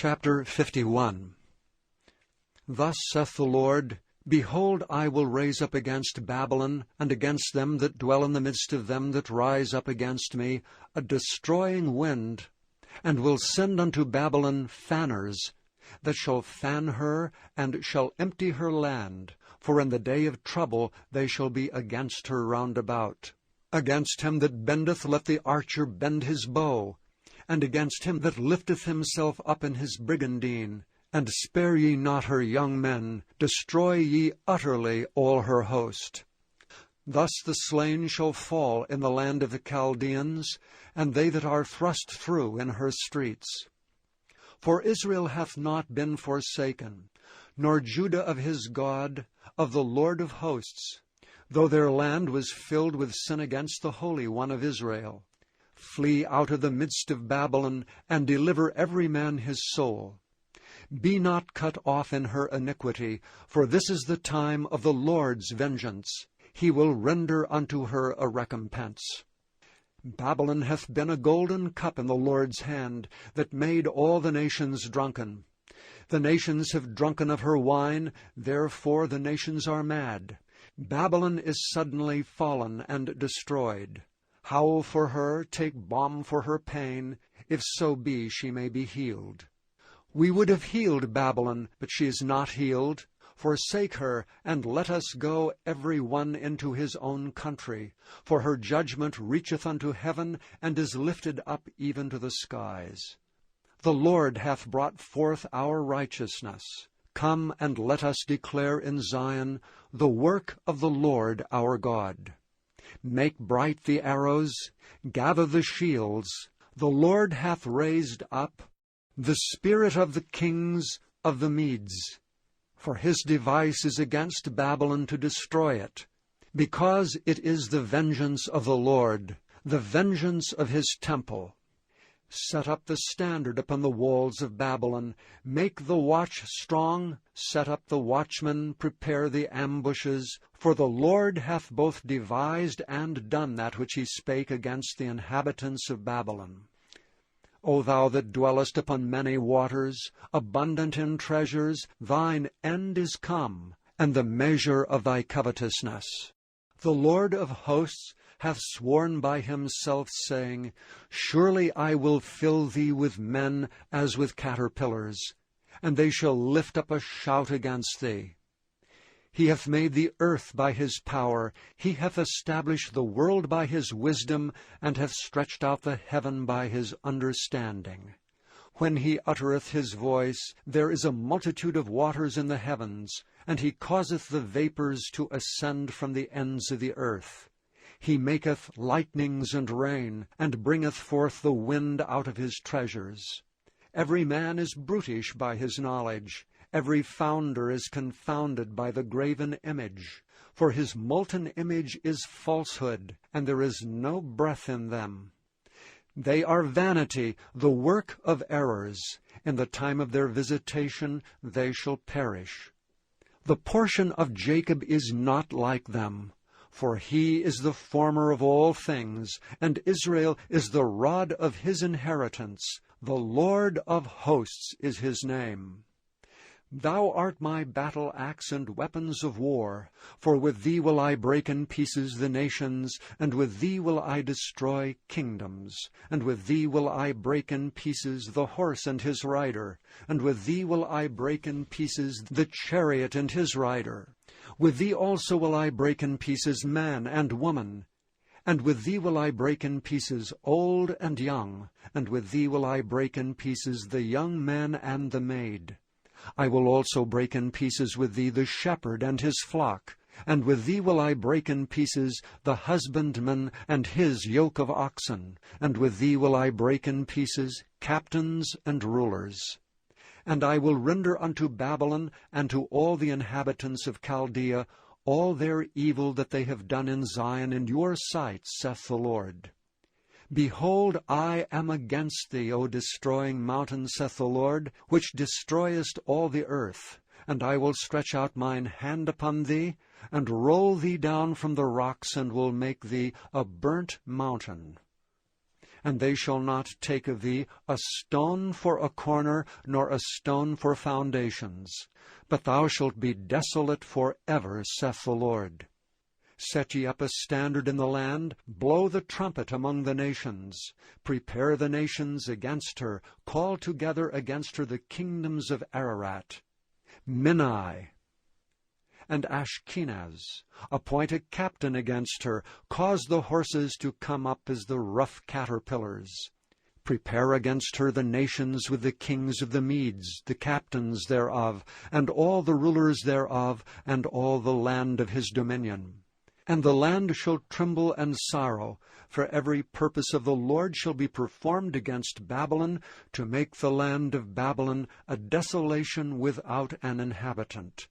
Chapter 51. Thus saith the Lord, Behold, I will raise up against Babylon, and against them that dwell in the midst of them that rise up against me, a destroying wind, and will send unto Babylon fanners, that shall fan her, and shall empty her land, for in the day of trouble they shall be against her round about. Against him that bendeth let the archer bend his bow, and against him that lifteth himself up in his brigandine. And spare ye not her young men, destroy ye utterly all her host. Thus the slain shall fall in the land of the Chaldeans, and they that are thrust through in her streets. For Israel hath not been forsaken, nor Judah of his God, of the Lord of hosts, though their land was filled with sin against the Holy One of Israel. Flee out of the midst of Babylon, and deliver every man his soul. Be not cut off in her iniquity, for this is the time of the Lord's vengeance. He will render unto her a recompense. Babylon hath been a golden cup in the Lord's hand, that made all the nations drunken. The nations have drunken of her wine, therefore the nations are mad. Babylon is suddenly fallen and destroyed. Howl for her, take balm for her pain, if so be she may be healed. We would have healed Babylon, but she is not healed. Forsake her, and let us go every one into his own country. For her judgment reacheth unto heaven, and is lifted up even to the skies. The Lord hath brought forth our righteousness. Come, and let us declare in Zion the work of the Lord our God. Make bright the arrows, gather the shields. The Lord hath raised up the spirit of the kings of the Medes. For his device is against Babylon to destroy it, because it is the vengeance of the Lord, the vengeance of his temple. Set up the standard upon the walls of Babylon, make the watch strong, set up the watchmen, prepare the ambushes, for the Lord hath both devised and done that which he spake against the inhabitants of Babylon. O thou that dwellest upon many waters, abundant in treasures, thine end is come, and the measure of thy covetousness. The Lord of hosts hath sworn by himself, saying, Surely I will fill thee with men as with caterpillars, and they shall lift up a shout against thee. He hath made the earth by his power, he hath established the world by his wisdom, and hath stretched out the heaven by his understanding. When he uttereth his voice, there is a multitude of waters in the heavens, and he causeth the vapors to ascend from the ends of the earth. He maketh lightnings and rain, and bringeth forth the wind out of his treasures. Every man is brutish by his knowledge. Every founder is confounded by the graven image. For his molten image is falsehood, and there is no breath in them. They are vanity, the work of errors. In the time of their visitation they shall perish. The portion of Jacob is not like them, for he is the former of all things, and Israel is the rod of his inheritance. The Lord of hosts is his name. Thou art my battle axe and weapons of war, for with thee will I break in pieces the nations, and with thee will I destroy kingdoms, and with thee will I break in pieces the horse and his rider, and with thee will I break in pieces the chariot and his rider. With thee also will I break in pieces man and woman, and with thee will I break in pieces old and young, and with thee will I break in pieces the young man and the maid. I will also break in pieces with thee the shepherd and his flock, and with thee will I break in pieces the husbandman and his yoke of oxen, and with thee will I break in pieces captains and rulers. And I will render unto Babylon and to all the inhabitants of Chaldea all their evil that they have done in Zion in your sight, saith the Lord. Behold, I am against thee, O destroying mountain, saith the Lord, which destroyest all the earth. And I will stretch out mine hand upon thee, and roll thee down from the rocks, and will make thee a burnt mountain. and they shall not take of thee a stone for a corner, nor a stone for foundations. But thou shalt be desolate for ever, saith the Lord. Set ye up a standard in the land, blow the trumpet among the nations. Prepare the nations against her, call together against her the kingdoms of Ararat, Minai, and Ashkenaz. Appoint a captain against her, cause the horses to come up as the rough caterpillars. Prepare against her the nations with the kings of the Medes, the captains thereof, and all the rulers thereof, and all the land of his dominion. And the land shall tremble and sorrow, for every purpose of the Lord shall be performed against Babylon, to make the land of Babylon a desolation without an inhabitant.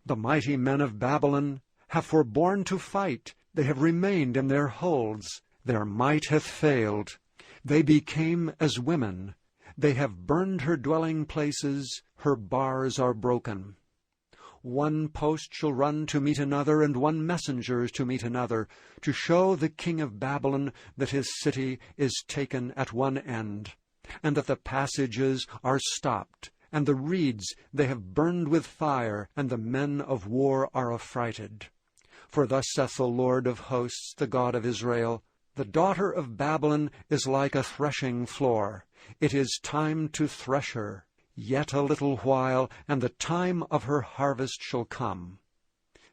The mighty men of Babylon have forborne to fight, they have remained in their holds, their might hath failed. They became as women, they have burned her dwelling places, her bars are broken. One post shall run to meet another, and one messenger to meet another, to show the king of Babylon that his city is taken at one end, and that the passages are stopped, and the reeds they have burned with fire, and the men of war are affrighted. For thus saith the Lord of hosts, the God of Israel, the daughter of Babylon is like a threshing floor. It is time to thresh her. Yet a little while, and the time of her harvest shall come.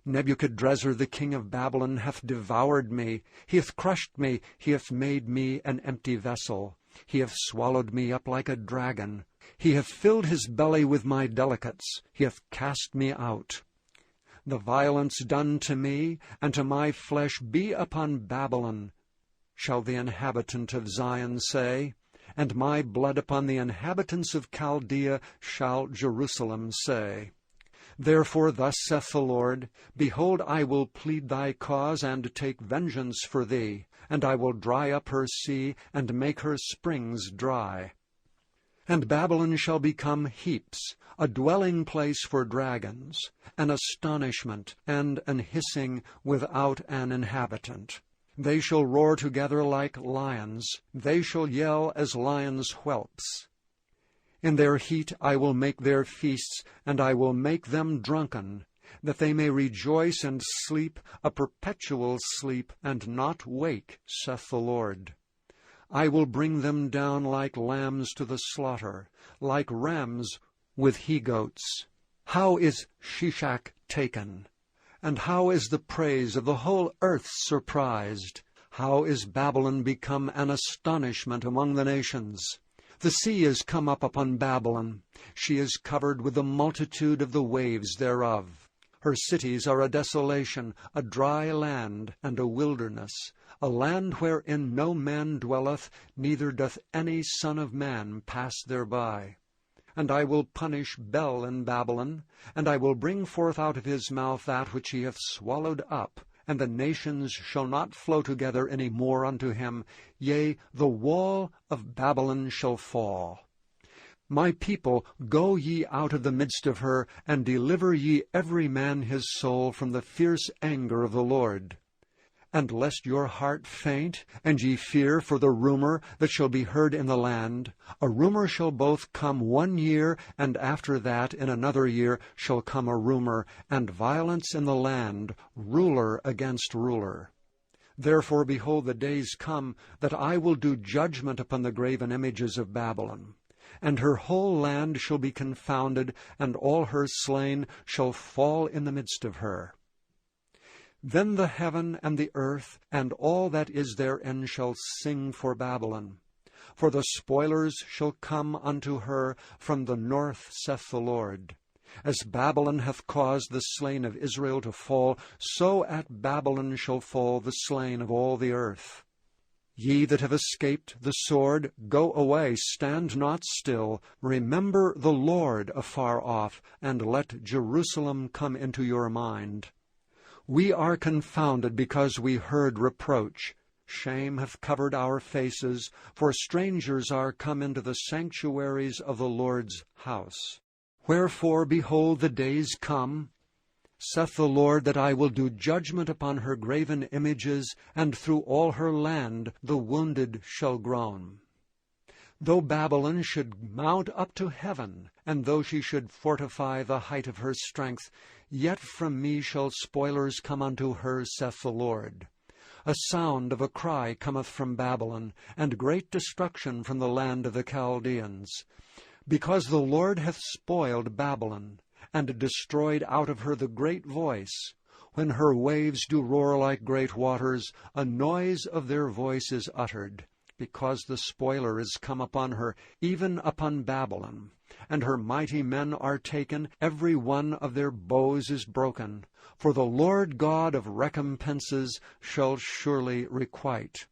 Nebuchadrezzar the king of Babylon hath devoured me, he hath crushed me, he hath made me an empty vessel. He hath swallowed me up like a dragon. He hath filled his belly with my delicates, he hath cast me out. The violence done to me, and to my flesh be upon Babylon, shall the inhabitant of Zion say, and my blood upon the inhabitants of Chaldea shall Jerusalem say. Therefore thus saith the Lord, Behold, I will plead thy cause, and take vengeance for thee, and I will dry up her sea, and make her springs dry. And Babylon shall become heaps, a dwelling place for dragons, an astonishment, and an hissing without an inhabitant. They shall roar together like lions, they shall yell as lions' whelps. In their heat I will make their feasts, and I will make them drunken, that they may rejoice and sleep, a perpetual sleep, and not wake, saith the Lord. I will bring them down like lambs to the slaughter, like rams with he-goats. How is Shishak taken? And how is the praise of the whole earth surprised? How is Babylon become an astonishment among the nations? The sea is come up upon Babylon. She is covered with the multitude of the waves thereof. Her cities are a desolation, a dry land, and a wilderness, a land wherein no man dwelleth, neither doth any son of man pass thereby. And I will punish Bel in Babylon, and I will bring forth out of his mouth that which he hath swallowed up, and the nations shall not flow together any more unto him. Yea, the wall of Babylon shall fall. My people, go ye out of the midst of her, and deliver ye every man his soul from the fierce anger of the Lord. And lest your heart faint, and ye fear for the rumor that shall be heard in the land, a rumor shall both come 1 year, and after that in another year shall come a rumor, and violence in the land, ruler against ruler. Therefore, behold, the days come that I will do judgment upon the graven images of Babylon. And her whole land shall be confounded, and all her slain shall fall in the midst of her. Then the heaven and the earth and all that is therein shall sing for Babylon. For the spoilers shall come unto her from the north, saith the Lord. As Babylon hath caused the slain of Israel to fall, so at Babylon shall fall the slain of all the earth. Ye that have escaped the sword, go away, stand not still. Remember the Lord afar off, and let Jerusalem come into your mind. We are confounded because we heard reproach. Shame hath covered our faces, for strangers are come into the sanctuaries of the Lord's house. Wherefore, behold, the days come, saith the Lord, that I will do judgment upon her graven images, and through all her land the wounded shall groan. Though Babylon should mount up to heaven, and though she should fortify the height of her strength, yet from me shall spoilers come unto her, saith the Lord. A sound of a cry cometh from Babylon, and great destruction from the land of the Chaldeans. Because the Lord hath spoiled Babylon, and destroyed out of her the great voice. When her waves do roar like great waters, a noise of their voice is uttered. Because the spoiler is come upon her, even upon Babylon, and her mighty men are taken, every one of their bows is broken. For the Lord God of recompenses shall surely requite.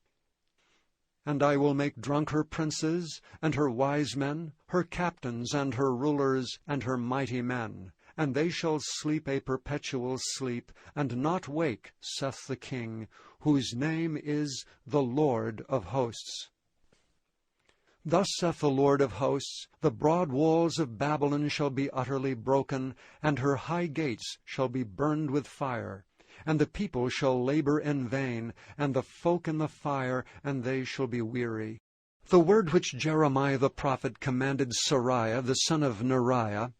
And I will make drunk her princes, and her wise men, her captains, and her rulers, and her mighty men. And they shall sleep a perpetual sleep, and not wake, saith the King, whose name is the Lord of hosts. Thus saith the Lord of hosts, the broad walls of Babylon shall be utterly broken, and her high gates shall be burned with fire. And the people shall labor in vain, and the folk in the fire, and they shall be weary. The word which Jeremiah the prophet commanded Seraiah the son of Neriah,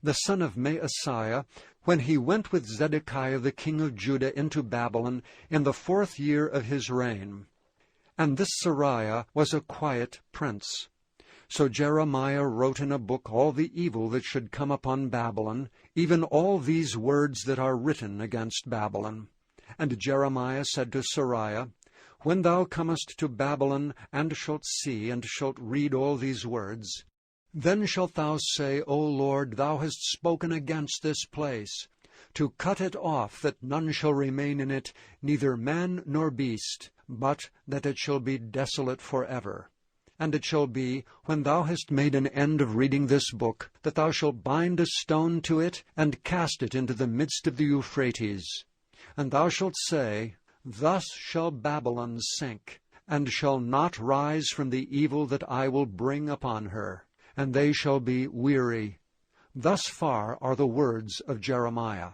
the son of Maaseiah, when he went with Zedekiah the king of Judah into Babylon in the 4th year of his reign. And this Seraiah was a quiet prince. So Jeremiah wrote in a book all the evil that should come upon Babylon, even all these words that are written against Babylon. And Jeremiah said to Seraiah, When thou comest to Babylon, and shalt see, and shalt read all these words, then shalt thou say, O Lord, thou hast spoken against this place, to cut it off, that none shall remain in it, neither man nor beast, but that it shall be desolate forever. And it shall be, when thou hast made an end of reading this book, that thou shalt bind a stone to it, and cast it into the midst of the Euphrates. And thou shalt say, Thus shall Babylon sink, and shall not rise from the evil that I will bring upon her, and they shall be weary. Thus far are the words of Jeremiah.